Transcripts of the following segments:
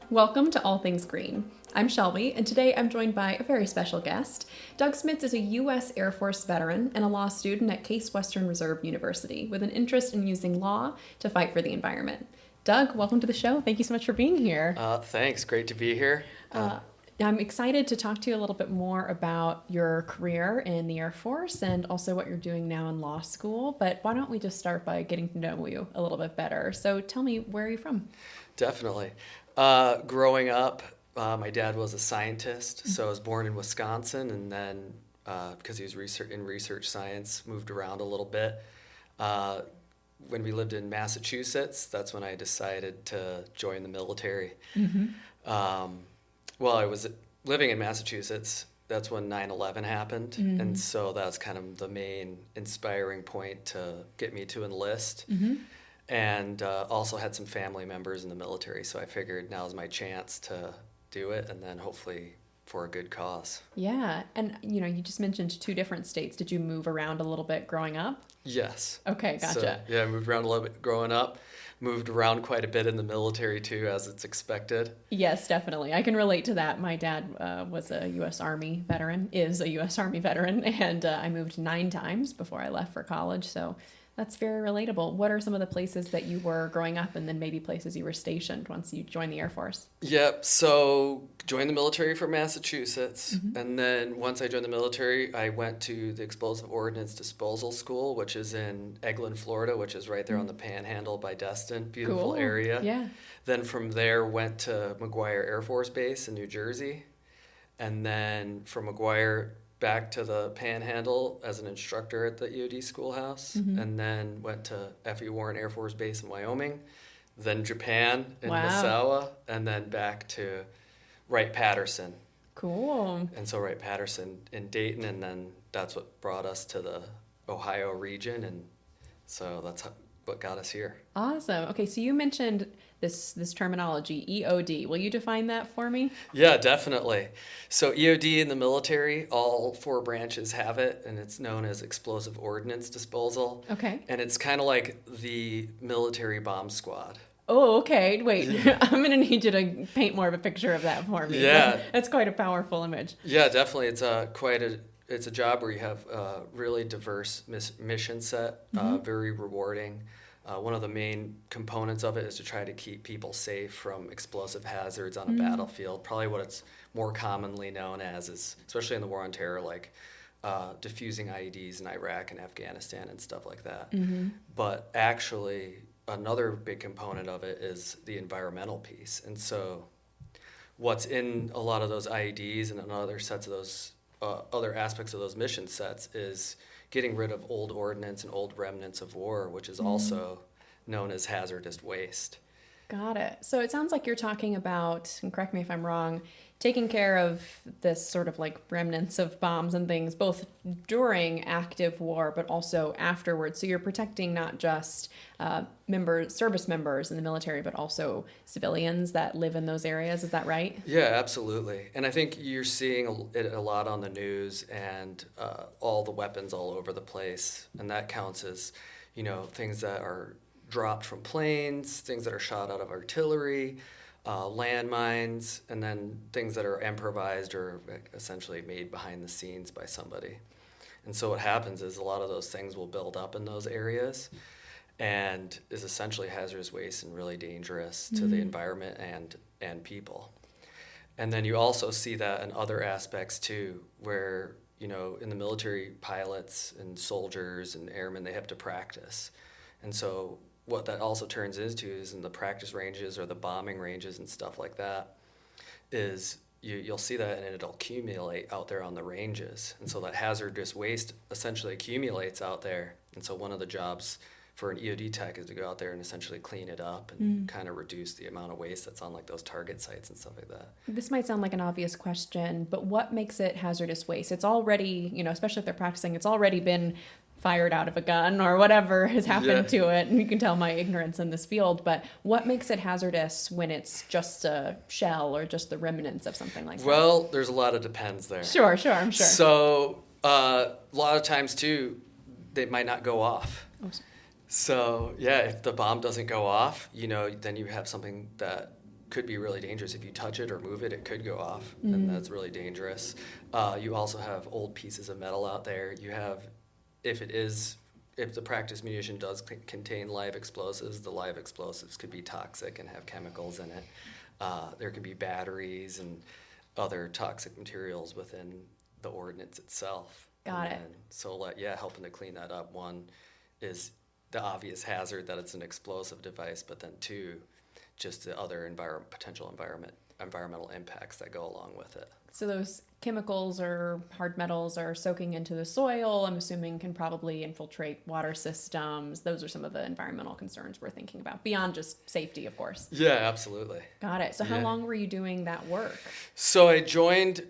Welcome to All Things Green. I'm Shelby, and today I'm joined by a very special guest. Doug Smits is a U.S. Air Force veteran and a law student at Case Western Reserve University with an interest in using law to fight for the environment. Doug, welcome to the show. Thank you so much for being here. Thanks. Great to be here. I'm excited to talk to you a little bit more about your career in the Air Force and also what you're doing now in law school. But why don't we just start by getting to know you a little bit better? So tell me, where are you from? Definitely. Growing up, my dad was a scientist, so I was born in Wisconsin, and then because he was in research science, moved around a little bit. When we lived in Massachusetts, that's when I decided to join the military. Well, I was living in Massachusetts. That's when 9/11 happened, and so that was kind of the main inspiring point to get me to enlist. And also had some family members in the military, so I figured now's my chance to do it, and then hopefully for a good cause. Yeah, and you just mentioned two different states. Did you move around a little bit growing up? Yes. Okay, gotcha. So, yeah, I moved around a little bit growing up. Moved around quite a bit in the military too, as it's expected. Yes, definitely. I can relate to that. My dad was a U.S. Army veteran, is a U.S. Army veteran, and I moved 9 times before I left for college, so that's very relatable. What are some of the places that you were growing up and then maybe places you were stationed once you joined the Air Force? Yep, so joined the military from Massachusetts, and then once I joined the military, I went to the Explosive Ordnance Disposal School, which is in Eglin, Florida, which is right there on the Panhandle by Destin. Beautiful Cool. area. Yeah. Then from there, went to McGuire Air Force Base in New Jersey, and then from McGuire back to the Panhandle as an instructor at the EOD schoolhouse, and then went to F.E. Warren Air Force Base in Wyoming, then Japan in Misawa, and then back to Wright-Patterson. Cool. And so Wright-Patterson in Dayton, and then that's what brought us to the Ohio region, and so that's what got us here. Awesome. Okay, so you mentioned this terminology, EOD. Will you define that for me? Yeah, definitely. So EOD in the military, all 4 branches have it, and it's known as Explosive Ordnance Disposal. Okay. And it's kind of like the military bomb squad. Oh, okay. Wait, I'm going to need you to paint more of a picture of that for me. Yeah. That's quite a powerful image. Yeah, definitely. It's a job where you have a really diverse mission set, very rewarding. One of the main components of it is to try to keep people safe from explosive hazards on a battlefield. Probably what it's more commonly known as is, especially in the War on Terror, like diffusing IEDs in Iraq and Afghanistan and stuff like that. But actually, another big component of it is the environmental piece. And so what's in a lot of those IEDs and in other sets of those other aspects of those mission sets is getting rid of old ordnance and old remnants of war, which is also known as hazardous waste. Got it. So it sounds like you're talking about, and correct me if I'm wrong, taking care of this sort of like remnants of bombs and things, both during active war, but also afterwards. So you're protecting not just service members in the military, but also civilians that live in those areas. Is that right? Yeah, absolutely. And I think you're seeing it a lot on the news and all the weapons all over the place. And that counts as, things that are dropped from planes, things that are shot out of artillery, landmines, and then things that are improvised or essentially made behind the scenes by somebody. And so what happens is a lot of those things will build up in those areas and is essentially hazardous waste and really dangerous to the environment and people. And then you also see that in other aspects too, where, in the military, pilots and soldiers and airmen, they have to practice. And so what that also turns into is in the practice ranges or the bombing ranges and stuff like that is you'll see that and it'll accumulate out there on the ranges. And so that hazardous waste essentially accumulates out there. And so one of the jobs for an EOD tech is to go out there and essentially clean it up and kind of reduce the amount of waste that's on like those target sites and stuff like that. This might sound like an obvious question, but what makes it hazardous waste? It's already, especially if they're practicing, it's already been fired out of a gun or whatever has happened to it. And you can tell my ignorance in this field, but what makes it hazardous when it's just a shell or just the remnants of something like that? Well, there's a lot of depends there. Sure, I'm sure. So a lot of times too, they might not go off. So yeah, if the bomb doesn't go off, then you have something that could be really dangerous. If you touch it or move it, it could go off, and that's really dangerous. You also have old pieces of metal out there. You have, if the practice munition does contain live explosives, the live explosives could be toxic and have chemicals in it. There could be batteries and other toxic materials within the ordnance itself. Got it. So, helping to clean that up. One is the obvious hazard that it's an explosive device, but then two, just the other potential environmental impacts that go along with it. So those chemicals or hard metals are soaking into the soil, I'm assuming can probably infiltrate water systems. Those are some of the environmental concerns we're thinking about, beyond just safety, of course. Yeah, absolutely. Got it. So how long were you doing that work? So I joined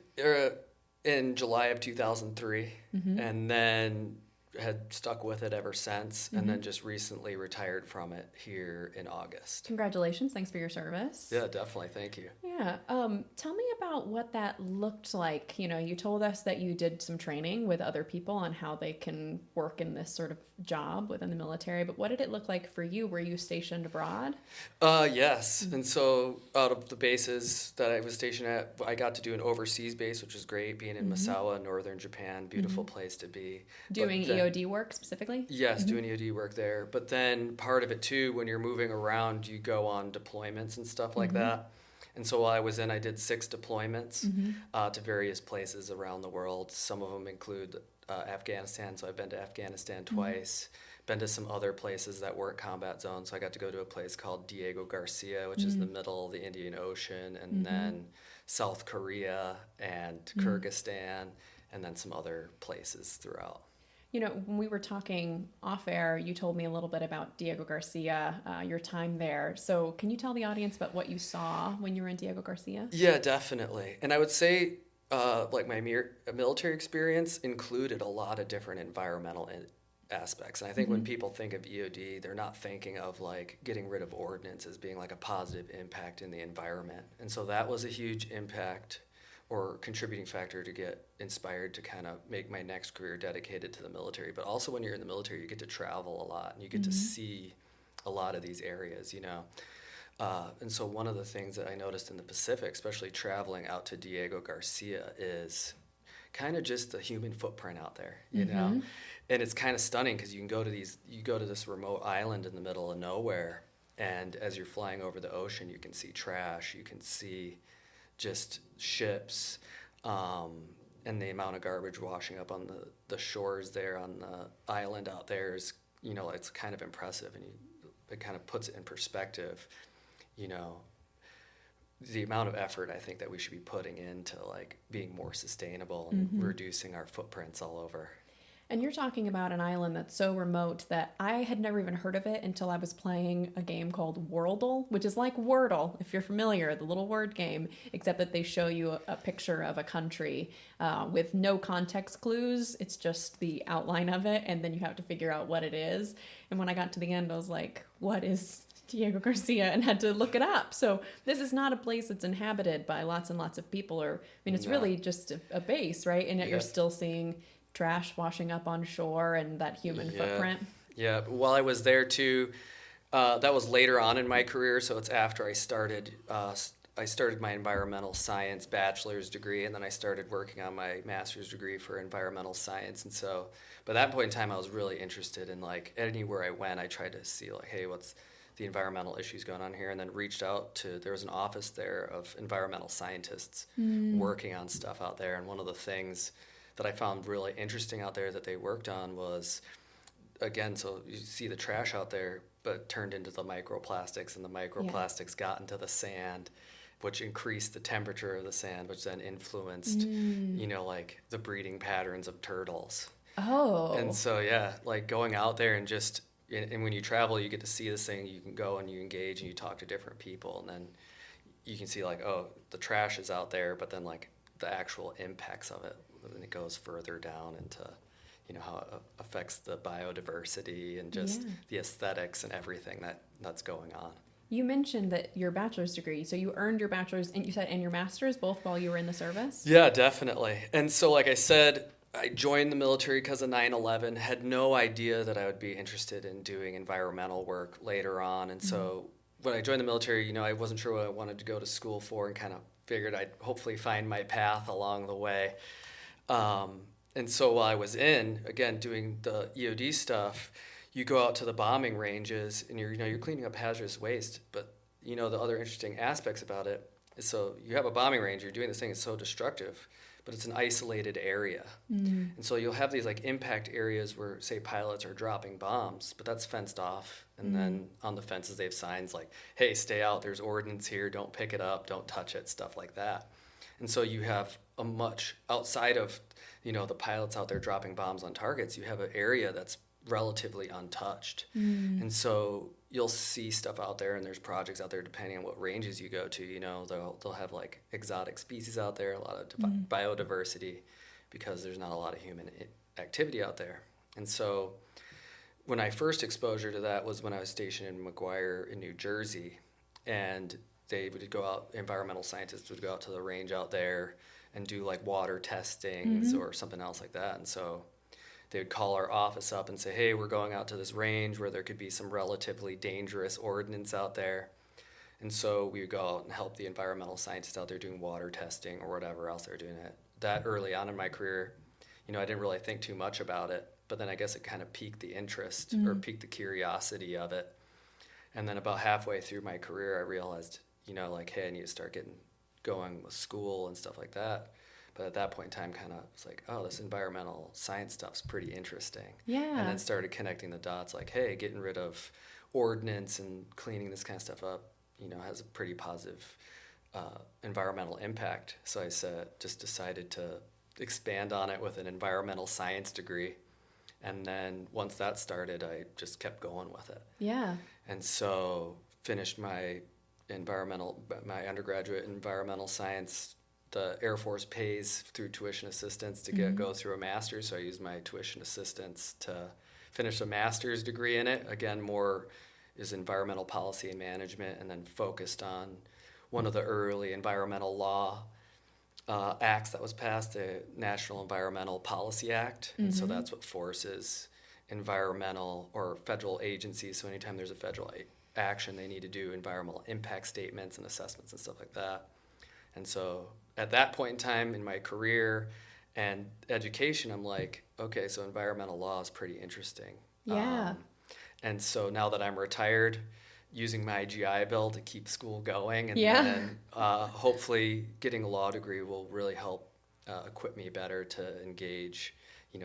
in July of 2003, and then had stuck with it ever since, and then just recently retired from it here in August. Congratulations. Thanks for your service. Yeah, definitely. Thank you. Yeah. Tell me about what that looked like. You know, you told us that you did some training with other people on how they can work in this sort of job within the military, but what did it look like for you? Were you stationed abroad? Yes. And so out of the bases that I was stationed at, I got to do an overseas base, which was great, being in Misawa, northern Japan. Beautiful place to be. Doing EOD work specifically? Yes, doing EOD work there. But then part of it too, when you're moving around, you go on deployments and stuff like that. And so while I was I did 6 deployments to various places around the world. Some of them include Afghanistan, so I've been to Afghanistan twice. Been to some other places that weren't combat zones. So I got to go to a place called Diego Garcia, which is in the middle of the Indian Ocean, and then South Korea and Kyrgyzstan, and then some other places throughout. You know, when we were talking off air, you told me a little bit about Diego Garcia, your time there. So can you tell the audience about what you saw when you were in Diego Garcia? Yeah, definitely. And I would say my military experience included a lot of different environmental aspects. And I think when people think of EOD, they're not thinking of like getting rid of ordnance as being like a positive impact in the environment. And so that was a huge impact or contributing factor to get inspired to kind of make my next career dedicated to the military. But also when you're in the military, you get to travel a lot and you get to see a lot of these areas, you know. And so one of the things that I noticed in the Pacific, especially traveling out to Diego Garcia, is kind of just the human footprint out there, you know. And it's kind of stunning because you go to this remote island in the middle of nowhere, and as you're flying over the ocean, you can see trash, you can see just ships, and the amount of garbage washing up on the shores there on the island out there is, you know, it's kind of impressive, and it kind of puts it in perspective, you know, the amount of effort I think that we should be putting into like being more sustainable and reducing our footprints all over. And you're talking about an island that's so remote that I had never even heard of it until I was playing a game called Wordle, which is like Wordle, if you're familiar, the little word game, except that they show you a picture of a country with no context clues. It's just the outline of it, and then you have to figure out what it is. And when I got to the end, I was like, what is Diego Garcia? And had to look it up. So this is not a place that's inhabited by lots and lots of people, it's really just a base, right? And yet you're still seeing trash washing up on shore and that human footprint. Yeah, while I was there too, that was later on in my career, so it's after I started my environmental science bachelor's degree, and then I started working on my master's degree for environmental science. And so by that point in time, I was really interested in like anywhere I went, I tried to see like, hey, what's the environmental issues going on here, and then reached out to, there was an office there of environmental scientists working on stuff out there. And one of the things that I found really interesting out there that they worked on was, again, so you see the trash out there, but turned into the microplastics, and the microplastics got into the sand, which increased the temperature of the sand, which then influenced, you know, like the breeding patterns of turtles. Oh. And so, yeah, like going out there and just, and when you travel, you get to see this thing, you can go and you engage and you talk to different people, and then you can see like, oh, the trash is out there, but then like the actual impacts of it, and it goes further down into, you know, how it affects the biodiversity and just the aesthetics and everything that's going on. You mentioned that your bachelor's degree, so you earned your bachelor's and you said and your master's both while you were in the service? Yeah, definitely. And so like I said, I joined the military because of 9/11, had no idea that I would be interested in doing environmental work later on. And so when I joined the military, I wasn't sure what I wanted to go to school for, and kind of figured I'd hopefully find my path along the way. And so while I was again, doing the EOD stuff, you go out to the bombing ranges and you're cleaning up hazardous waste. But, the other interesting aspects about it is, so you have a bombing range, you're doing this thing, it's so destructive, but it's an isolated area. And so you'll have these like impact areas where, say, pilots are dropping bombs, but that's fenced off. And then on the fences, they have signs like, hey, stay out, there's ordnance here, don't pick it up, don't touch it, stuff like that. And so you have a much outside of, the pilots out there dropping bombs on targets, you have an area that's relatively untouched. And so you'll see stuff out there, and there's projects out there depending on what ranges you go to. They'll have like exotic species out there, a lot of biodiversity, because there's not a lot of human activity out there. And so when I first exposure to that was when I was stationed in McGuire in New Jersey, and they would go out, environmental scientists would go out to the range out there and do like water testings or something else like that. And so they would call our office up and say, hey, we're going out to this range where there could be some relatively dangerous ordnance out there. And so we would go out and help the environmental scientists out there doing water testing or whatever else they're doing. That early on in my career, I didn't really think too much about it, but then I guess it kind of piqued the interest or piqued the curiosity of it. And then about halfway through my career, I realized, like, hey, I need to start going with school and stuff like that. But at that point in time, kind of was like, oh, this environmental science stuff's pretty interesting. Yeah. And then started connecting the dots, like, hey, getting rid of ordnance and cleaning this kind of stuff up, has a pretty positive environmental impact. So I just decided to expand on it with an environmental science degree. And then once that started, I just kept going with it. Yeah. And so finished my undergraduate environmental science. The Air Force pays through tuition assistance to go through a master's, so I used my tuition assistance to finish a master's degree in it. Again, more is environmental policy and management, and then focused on one of the early environmental law acts that was passed, the National Environmental Policy Act. And so that's what forces environmental or federal agencies, so anytime there's a federal action, they need to do environmental impact statements and assessments and stuff like that. And so at that point in time in my career and education, I'm like, okay, so environmental law is pretty interesting. Yeah. And so now that I'm retired, using my GI Bill to keep school going, and then hopefully getting a law degree will really help equip me better to engage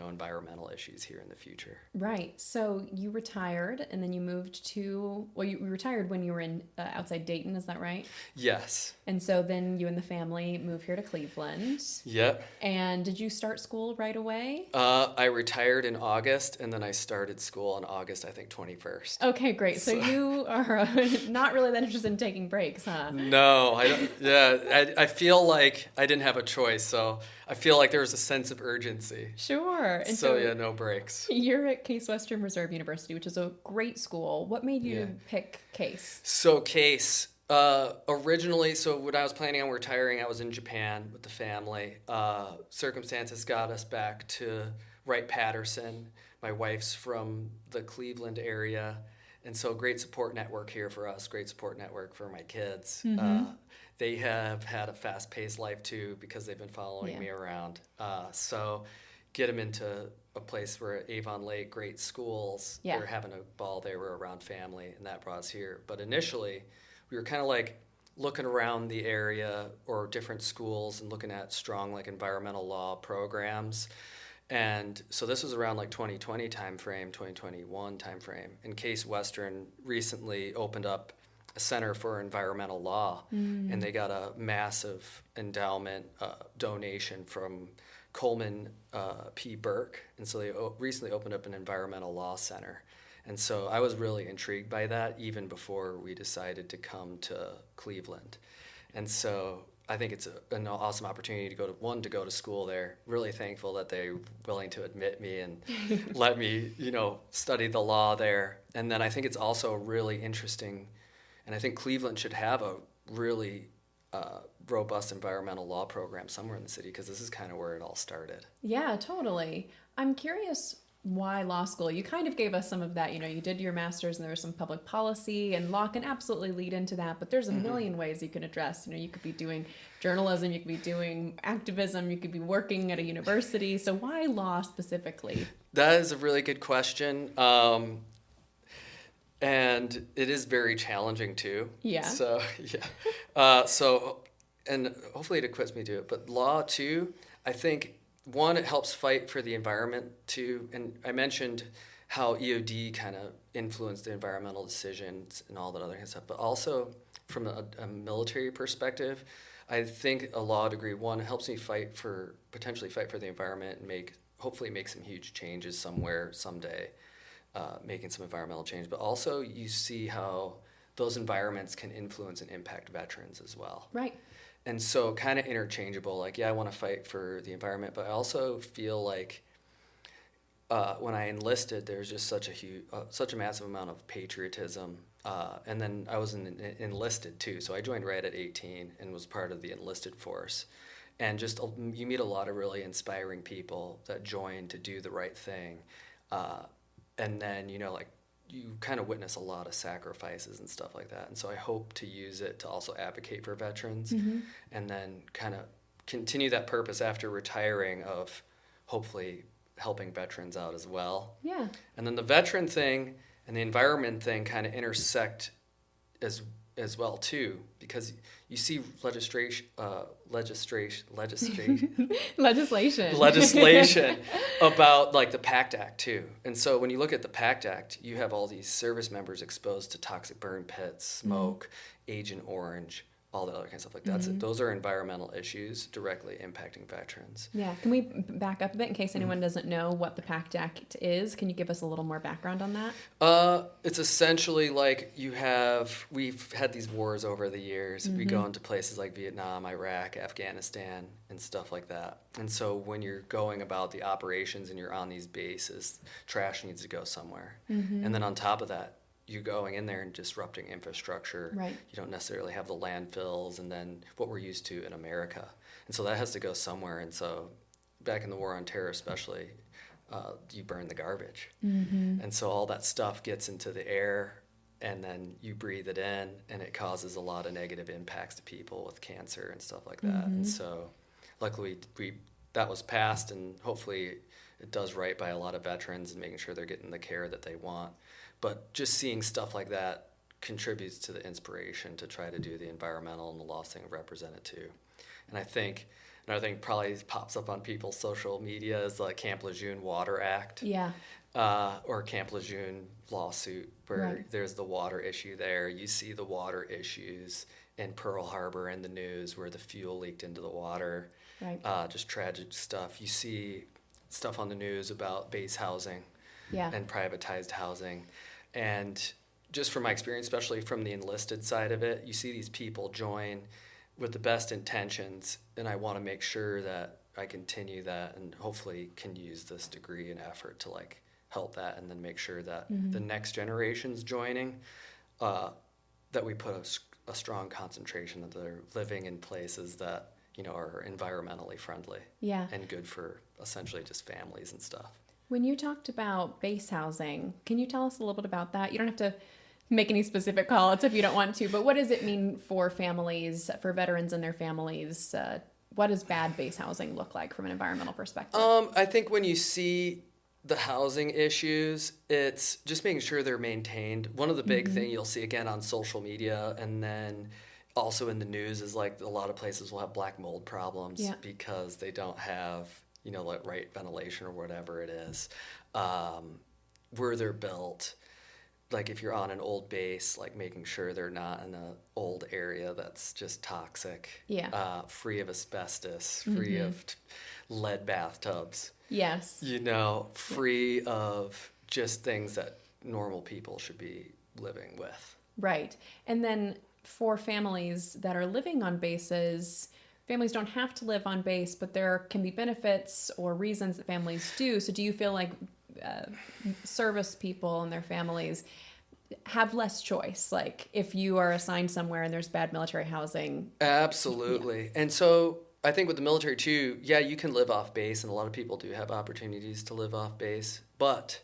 environmental issues here in the future. Right. So you retired, and then you moved to, you retired when you were in outside Dayton, is that right? Yes. And so then you and the family moved here to Cleveland. Yep. And did you start school right away? I retired in August, and then I started school on August, I think, 21st. Okay, great. So you are not really that interested in taking breaks, huh? No, I don't. Yeah, I feel like I didn't have a choice, so I feel like there was a sense of urgency. Sure. And so yeah, no breaks. You're at Case Western Reserve University, which is a great school. What made you pick Case? So Case, originally, so when I was planning on retiring, I was in Japan with the family. Circumstances got us back to Wright-Patterson. My wife's from the Cleveland area, and so great support network here for us, great support network for my kids. They have had a fast-paced life, too, because they've been following me around. So get them into a place where Avon Lake, great schools. Yeah. They're having a ball. They were around family, and that brought us here. But initially, we were kind of like looking around the area or different schools and looking at strong like environmental law programs. And so this was around like 2020 timeframe, 2021 timeframe. And Case Western recently opened up a Center for Environmental Law, and they got a massive endowment donation from Coleman P. Burke, and so they recently opened up an environmental law center. And so I was really intrigued by that even before we decided to come to Cleveland. And so I think it's an awesome opportunity to go to school there. Really thankful that they're willing to admit me and let me, study the law there. And then I think it's also really interesting, and I think Cleveland should have a really robust environmental law program somewhere in the city, because this is kind of where it all started. Yeah, totally. I'm curious, why law school? You kind of gave us some of that. You did your master's and there was some public policy, and law can absolutely lead into that, but there's a million ways you can address. You could be doing journalism, you could be doing activism, you could be working at a university. So why law specifically? That is a really good question. And it is very challenging too. Yeah. So, and hopefully it equips me to it. But law too, I think, one, it helps fight for the environment too. And I mentioned how EOD kind of influenced the environmental decisions and all that other kind of stuff. But also from a military perspective, I think a law degree, one, helps me potentially fight for the environment and hopefully make some huge changes somewhere, someday, making some environmental change. But also you see how those environments can influence and impact veterans as well. Right. And so kind of interchangeable, like, yeah, I want to fight for the environment, but I also feel like when I enlisted, there's just such a massive amount of patriotism. And then I was enlisted too. So I joined right at 18 and was part of the enlisted force. And just you meet a lot of really inspiring people that join to do the right thing. And then, you kind of witness a lot of sacrifices and stuff like that. And so I hope to use it to also advocate for veterans and then kind of continue that purpose after retiring of hopefully helping veterans out as well. Yeah. And then the veteran thing and the environment thing kind of intersect as well too, because you see legislation about like the PACT Act too. And so when you look at the PACT Act, you have all these service members exposed to toxic burn pits, smoke, Agent Orange, all that other kind of stuff like that. Those are environmental issues directly impacting veterans. Yeah. Can we back up a bit in case anyone doesn't know what the PACT Act is? Can you give us a little more background on that? It's essentially like we've had these wars over the years. We go into places like Vietnam, Iraq, Afghanistan, and stuff like that. And so when you're going about the operations and you're on these bases, trash needs to go somewhere. And then on top of that, you're going in there and disrupting infrastructure. Right. You don't necessarily have the landfills and then what we're used to in America. And so that has to go somewhere. And so back in the War on Terror especially, you burn the garbage. And so all that stuff gets into the air and then you breathe it in and it causes a lot of negative impacts to people with cancer and stuff like that. And so luckily that was passed and hopefully it does right by a lot of veterans and making sure they're getting the care that they want. But just seeing stuff like that contributes to the inspiration to try to do the environmental and the law thing represent it too. And I think another thing probably pops up on people's social media is the Camp Lejeune Water Act. Yeah. Or Camp Lejeune lawsuit where there's the water issue there. You see the water issues in Pearl Harbor in the news where the fuel leaked into the water. Right. Just tragic stuff. You see stuff on the news about base housing and privatized housing. And just from my experience, especially from the enlisted side of it, you see these people join with the best intentions, and I want to make sure that I continue that and hopefully can use this degree and effort to help that and then make sure that the next generation's joining, that we put a strong concentration that they're living in places that are environmentally friendly and good for essentially just families and stuff. When you talked about base housing, can you tell us a little bit about that? You don't have to make any specific call-outs if you don't want to, but what does it mean for families, for veterans and their families? What does bad base housing look like from an environmental perspective? I think when you see the housing issues, it's just making sure they're maintained. One of the big things you'll see again on social media and then also in the news is a lot of places will have black mold problems because they don't have right ventilation or whatever it is. Where they're built, if you're on an old base, making sure they're not in an old area that's just toxic, free of asbestos, free of lead bathtubs. Yes. Free of just things that normal people should be living with. Right. And then for families that are living on bases, families don't have to live on base, but there can be benefits or reasons that families do. So do you feel like service people and their families have less choice? If you are assigned somewhere and there's bad military housing? Absolutely. And so I think with the military too, yeah, you can live off base, and a lot of people do have opportunities to live off base, but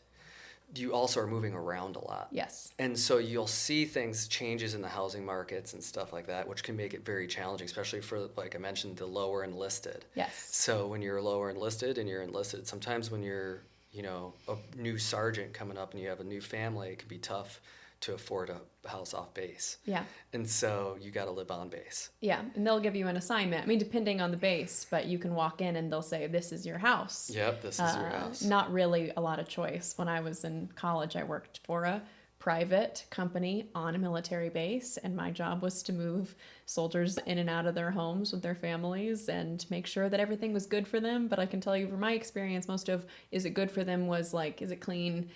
you also are moving around a lot. Yes. And so you'll see changes in the housing markets and stuff like that, which can make it very challenging, especially for, like I mentioned, the lower enlisted. Yes. So when you're lower enlisted and you're enlisted, sometimes when you're, a new sergeant coming up and you have a new family, it can be tough to afford a house off base. Yeah. And so you got to live on base. Yeah, and they'll give you an assignment. I mean, depending on the base, but you can walk in and they'll say, this is your house. Yep, this is your house. Not really a lot of choice. When I was in college, I worked for a private company on a military base, and my job was to move soldiers in and out of their homes with their families and make sure that everything was good for them. But I can tell you from my experience, most of is it good for them was like, is it clean?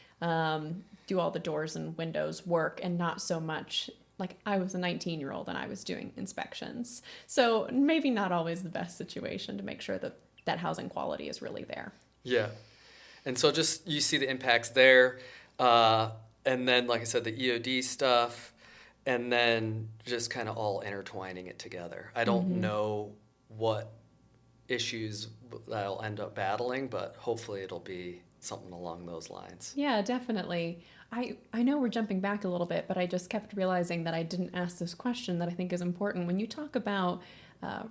Do all the doors and windows work, and not so much like I was a 19-year-old and I was doing inspections. So maybe not always the best situation to make sure that that housing quality is really there. Yeah. And so just you see the impacts there. And then, like I said, the EOD stuff, and then just kind of all intertwining it together. I don't know what issues that I'll end up battling, but hopefully it'll be something along those lines. Yeah, definitely. I know we're jumping back a little bit, but I just kept realizing that I didn't ask this question that I think is important. When you talk about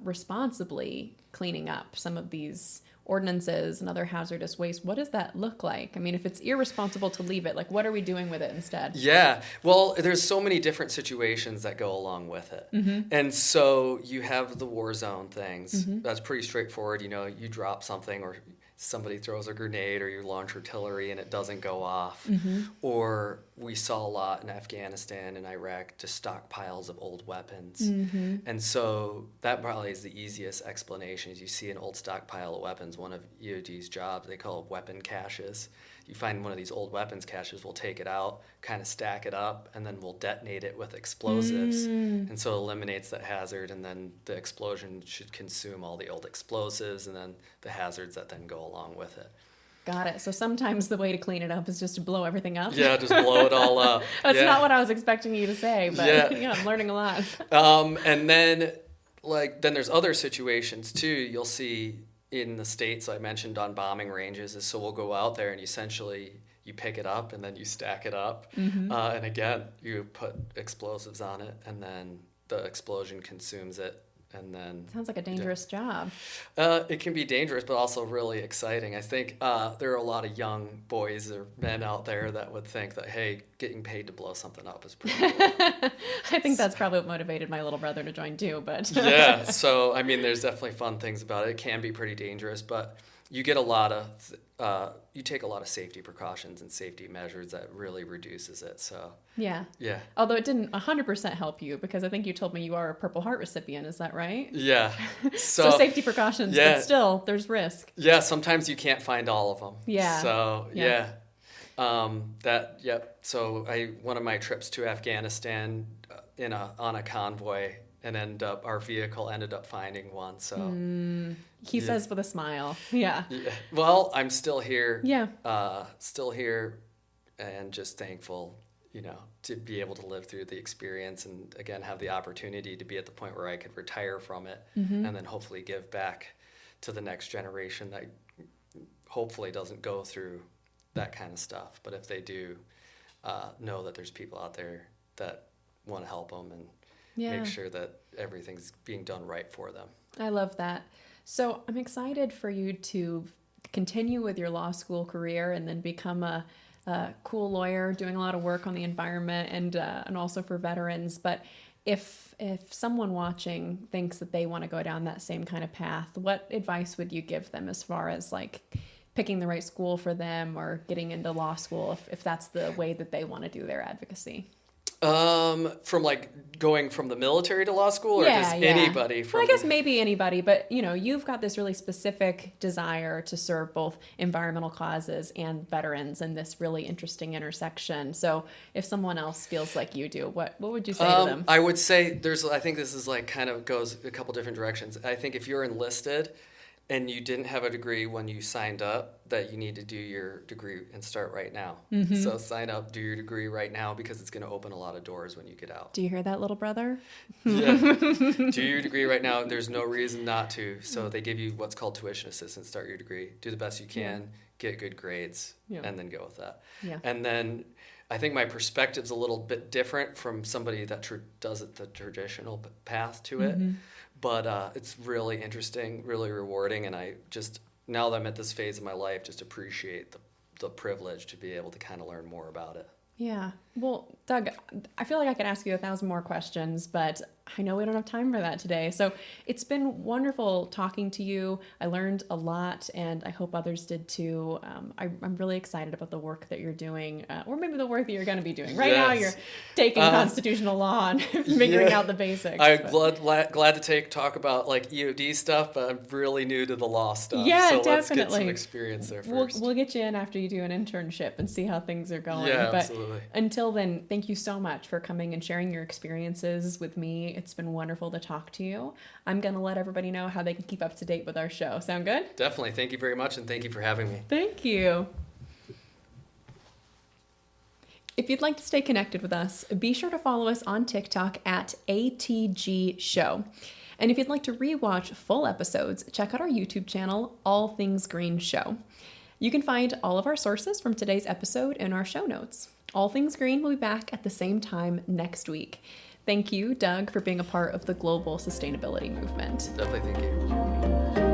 responsibly cleaning up some of these ordinances and other hazardous waste, what does that look like? I mean, if it's irresponsible to leave it, like what are we doing with it instead? Yeah, well, there's so many different situations that go along with it. And so you have the war zone things. That's pretty straightforward. You drop something, or somebody throws a grenade, or you launch artillery and it doesn't go off. Or we saw a lot in Afghanistan and Iraq, just stockpiles of old weapons. And so that probably is the easiest explanation. Is you see an old stockpile of weapons. One of EOD's jobs, they call it weapon caches. You find one of these old weapons caches, we'll take it out, kind of stack it up, and then we'll detonate it with explosives. And so it eliminates that hazard, and then the explosion should consume all the old explosives and then the hazards that then go along with it. Got it. So sometimes the way to clean it up is just to blow everything up. Yeah, just blow it all up. That's not what I was expecting you to say, but yeah, I'm learning a lot. And then there's other situations too. You'll see in the States, I mentioned on bombing ranges, is so we'll go out there and essentially you pick it up and then you stack it up. And again, you put explosives on it and then the explosion consumes it. And then sounds like a dangerous job. It can be dangerous, but also really exciting. I think there are a lot of young boys or men out there that would think that, hey, getting paid to blow something up is pretty cool. I think that's probably what motivated my little brother to join too. But yeah, so I mean, there's definitely fun things about it. It can be pretty dangerous, but you get a lot of you take a lot of safety precautions and safety measures that really reduces it. So yeah. Although it didn't 100% help you, because I think you told me you are a Purple Heart recipient. Is that right? Yeah. So safety precautions, but still there's risk. Yeah. Sometimes you can't find all of them. Yeah. So So one of my trips to Afghanistan on a convoy, and our vehicle ended up finding one. So he says with a smile. Yeah. Well, I'm still here. Yeah. Still here, and just thankful, to be able to live through the experience, and again have the opportunity to be at the point where I could retire from it, and then hopefully give back to the next generation that hopefully doesn't go through that kind of stuff. But if they do, know that there's people out there that want to help them and make sure that everything's being done right for them. I love that. So I'm excited for you to continue with your law school career and then become a cool lawyer doing a lot of work on the environment and also for veterans. But if someone watching thinks that they want to go down that same kind of path, what advice would you give them as far as like picking the right school for them or getting into law school if that's the way that they want to do their advocacy? From going from the military to law school, or just anybody? Well, I guess maybe anybody, but you've got this really specific desire to serve both environmental causes and veterans in this really interesting intersection. So if someone else feels like you do, what would you say to them? I would say I think this is kind of goes a couple different directions. I think if you're enlisted and you didn't have a degree when you signed up, that you need to do your degree and start right now. So sign up, do your degree right now, because it's going to open a lot of doors when you get out. Do you hear that, little brother? Yeah. Do your degree right now. There's no reason not to. So they give you what's called tuition assistance. Start your degree. Do the best you can. Get good grades. And then go with that. Yeah. And then I think my perspective's a little bit different from somebody that does it the traditional path to it. But it's really interesting, really rewarding. And I just, now that I'm at this phase of my life, just appreciate the privilege to be able to kind of learn more about it. Yeah. Well, Doug, I feel like I could ask you 1,000 more questions, but I know we don't have time for that today. So it's been wonderful talking to you. I learned a lot, and I hope others did too. I'm really excited about the work that you're doing, or maybe the work that you're going to be doing. Right now, you're taking constitutional law and figuring out the basics. I'm glad to talk about like EOD stuff, but I'm really new to the law stuff. Yeah, so definitely. Let's get some experience there first. We'll get you in after you do an internship and see how things are going. Yeah, but absolutely. Until then, thank you so much for coming and sharing your experiences with me. It's been wonderful to talk to you. I'm going to let everybody know how they can keep up to date with our show. Sound good? Definitely. Thank you very much, and thank you for having me. Thank you. If you'd like to stay connected with us, be sure to follow us on TikTok at ATG Show. And if you'd like to rewatch full episodes, check out our YouTube channel, All Things Green Show. You can find all of our sources from today's episode in our show notes. All Things Green will be back at the same time next week. Thank you, Doug, for being a part of the global sustainability movement. Definitely, thank you.